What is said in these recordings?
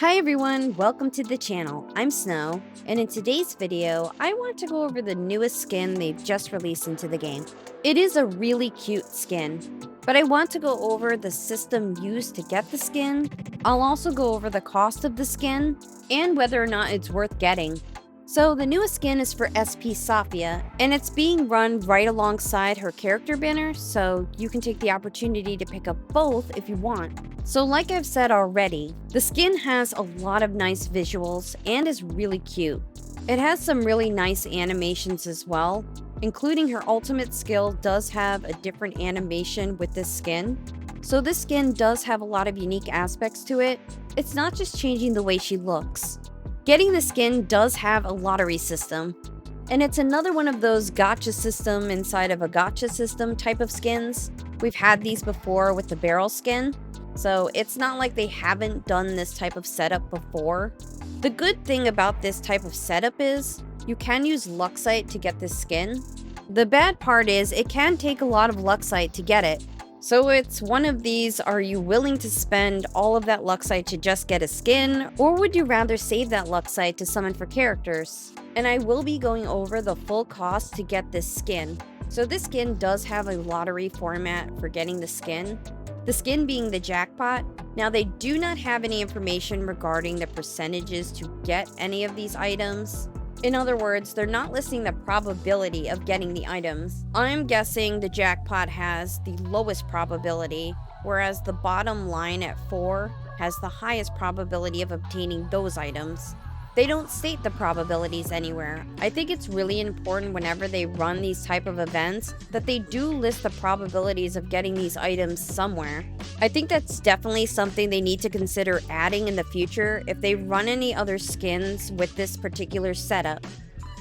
Hi everyone, welcome to the channel. I'm Snow, and in today's video, I want to go over the newest skin they've just released into the game. It is a really cute skin, but I want to go over the system used to get the skin. I'll also go over the cost of the skin, and whether or not it's worth getting. So the newest skin is for SP Safiyyah, and it's being run right alongside her character banner, so you can take the opportunity to pick up both if you want. So like I've said already, the skin has a lot of nice visuals and is really cute. It has some really nice animations as well, including her ultimate skill does have a different animation with this skin. So this skin does have a lot of unique aspects to it. It's not just changing the way she looks. Getting the skin does have a lottery system, and it's another one of those gacha system inside of a gacha system type of skins. We've had these before with the barrel skin, so it's not like they haven't done this type of setup before. The good thing about this type of setup is you can use Luxite to get this skin. The bad part is it can take a lot of Luxite to get it. So it's one of these, are you willing to spend all of that Luxite to just get a skin, or would you rather save that Luxite to summon for characters? And I will be going over the full cost to get this skin. So this skin does have a lottery format for getting the skin being the jackpot. Now they do not have any information regarding the percentages to get any of these items. In other words, they're not listing the probability of getting the items. I'm guessing the jackpot has the lowest probability, whereas the bottom line at 4 has the highest probability of obtaining those items. They don't state the probabilities anywhere. I think it's really important whenever they run these type of events that they do list the probabilities of getting these items somewhere. I think that's definitely something they need to consider adding in the future if they run any other skins with this particular setup.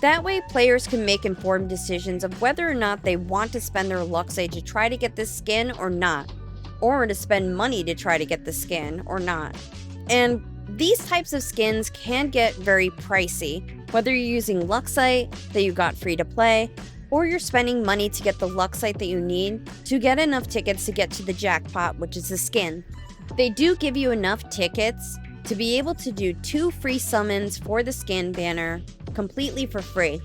That way players can make informed decisions of whether or not they want to spend their Luxite to try to get this skin or not, or to spend money to try to get the skin or not. And these types of skins can get very pricey, whether you're using Luxite that you got free to play, or you're spending money to get the Luxite that you need to get enough tickets to get to the jackpot, which is the skin. They do give you enough tickets to be able to do 2 free summons for the skin banner completely for free.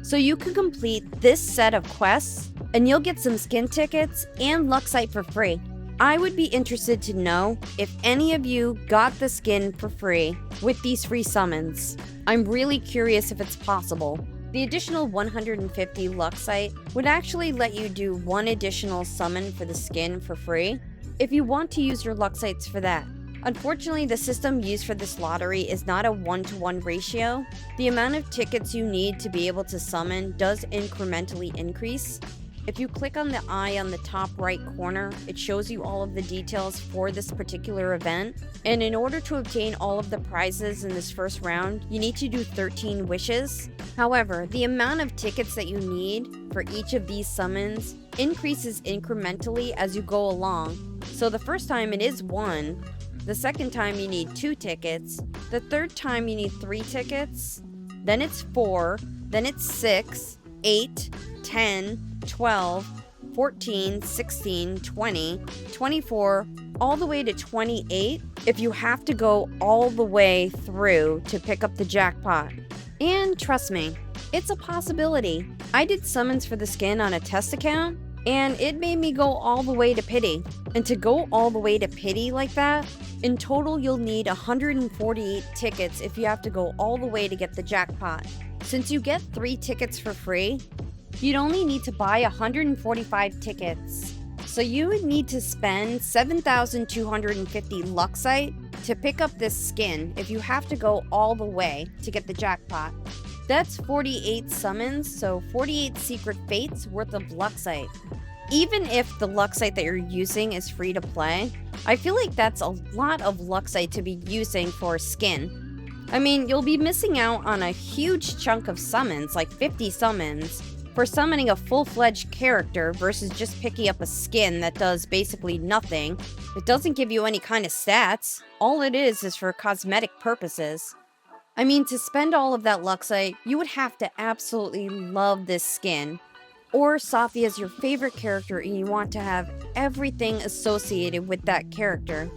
So you can complete this set of quests and you'll get some skin tickets and Luxite for free. I would be interested to know if any of you got the skin for free with these free summons. I'm really curious if it's possible. The additional 150 Luxite would actually let you do 1 additional summon for the skin for free if you want to use your Luxites for that. Unfortunately, the system used for this lottery is not a 1-to-1 ratio. The amount of tickets you need to be able to summon does incrementally increase. If you click on the eye on the top right corner, it shows you all of the details for this particular event. And in order to obtain all of the prizes in this first round, you need to do 13 wishes. However, the amount of tickets that you need for each of these summons increases incrementally as you go along. So the first time it is 1, the second time you need 2 tickets, the third time you need 3 tickets, then it's 4, then it's 6, 8, 10, 12, 14, 16, 20, 24, all the way to 28 if you have to go all the way through to pick up the jackpot. And trust me, it's a possibility. I did summons for the skin on a test account, and it made me go all the way to pity. And to go all the way to pity like that, in total you'll need 148 tickets if you have to go all the way to get the jackpot. Since you get 3 tickets for free, you'd only need to buy 145 tickets. So you would need to spend 7,250 Luxite to pick up this skin if you have to go all the way to get the jackpot. That's 48 summons, so 48 secret fates worth of Luxite. Even if the Luxite that you're using is free to play, I feel like that's a lot of Luxite to be using for a skin. I mean, you'll be missing out on a huge chunk of summons, like 50 summons, for summoning a full-fledged character versus just picking up a skin that does basically nothing. It doesn't give you any kind of stats. All it is for cosmetic purposes. I mean, to spend all of that Luxite, you would have to absolutely love this skin. Or Safiyyah is your favorite character and you want to have everything associated with that character.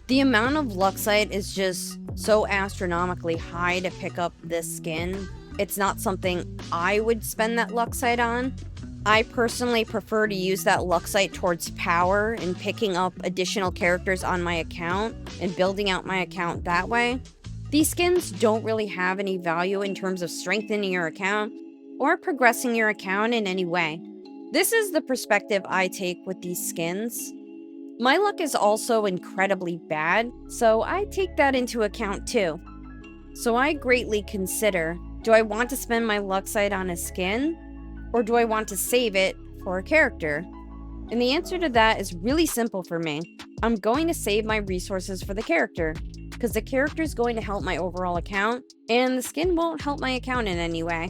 The amount of Luxite is just so astronomically high to pick up this skin. It's not something I would spend that Luxite on. I personally prefer to use that Luxite towards power and picking up additional characters on my account and building out my account that way. These skins don't really have any value in terms of strengthening your account or progressing your account in any way. This is the perspective I take with these skins. My luck is also incredibly bad, so I take that into account too. So I greatly consider, do I want to spend my Luxite on a skin, or do I want to save it for a character? And the answer to that is really simple for me. I'm going to save my resources for the character, because the character is going to help my overall account, and the skin won't help my account in any way.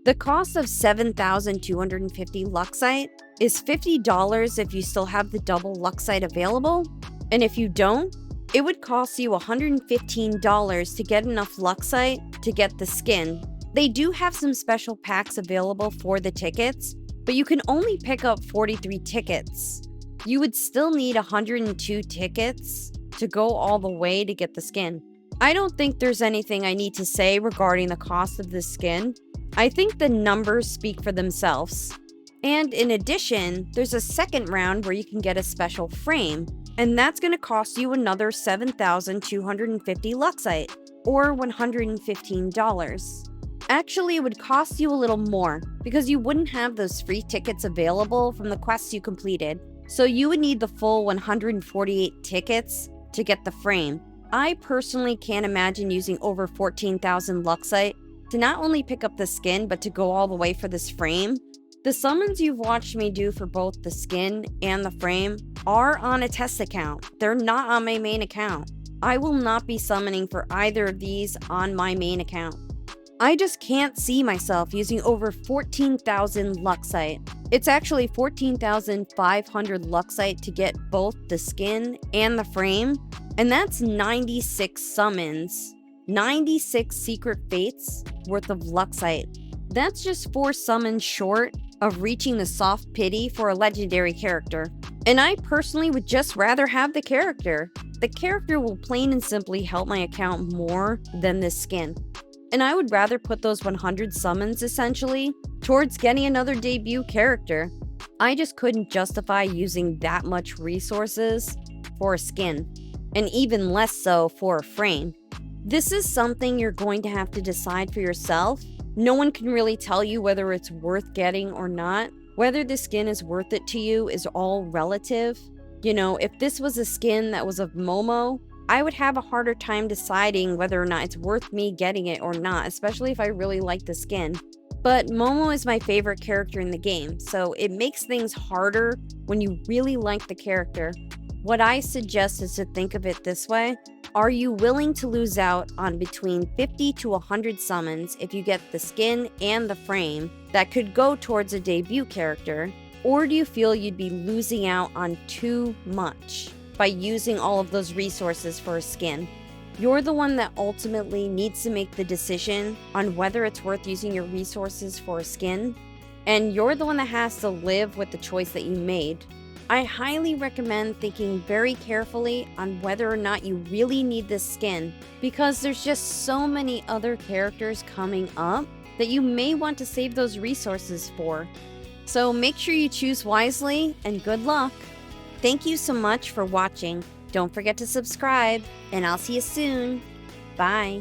The cost of 7,250 Luxite is $50 if you still have the double Luxite available, and if you don't, it would cost you $115 to get enough Luxite to get the skin. They do have some special packs available for the tickets, but you can only pick up 43 tickets. You would still need 102 tickets to go all the way to get the skin. I don't think there's anything I need to say regarding the cost of this skin. I think the numbers speak for themselves. And in addition, there's a second round where you can get a special frame, and that's going to cost you another 7,250 Luxite, or $115. Actually, it would cost you a little more, because you wouldn't have those free tickets available from the quests you completed, so you would need the full 148 tickets to get the frame. I personally can't imagine using over 14,000 Luxite to not only pick up the skin, but to go all the way for this frame. The summons you've watched me do for both the skin and the frame are on a test account. They're not on my main account. I will not be summoning for either of these on my main account. I just can't see myself using over 14,000 Luxite. It's actually 14,500 Luxite to get both the skin and the frame, and that's 96 summons, 96 secret fates worth of Luxite. That's just 4 summons short of reaching the soft pity for a legendary character. And I personally would just rather have the character. The character will plain and simply help my account more than this skin. And I would rather put those 100 summons, essentially, towards getting another debut character. I just couldn't justify using that much resources for a skin, and even less so for a frame. This is something you're going to have to decide for yourself. No one can really tell you whether it's worth getting or not. Whether the skin is worth it to you is all relative. You know, if this was a skin that was of Momo, I would have a harder time deciding whether or not it's worth me getting it or not, especially if I really like the skin. But Momo is my favorite character in the game, so it makes things harder when you really like the character. What I suggest is to think of it this way. Are you willing to lose out on between 50 to 100 summons if you get the skin and the frame that could go towards a debut character? Or do you feel you'd be losing out on too much by using all of those resources for a skin? You're the one that ultimately needs to make the decision on whether it's worth using your resources for a skin, and you're the one that has to live with the choice that you made. I highly recommend thinking very carefully on whether or not you really need this skin, because there's just so many other characters coming up that you may want to save those resources for. So make sure you choose wisely, and good luck! Thank you so much for watching. Don't forget to subscribe, and I'll see you soon. Bye.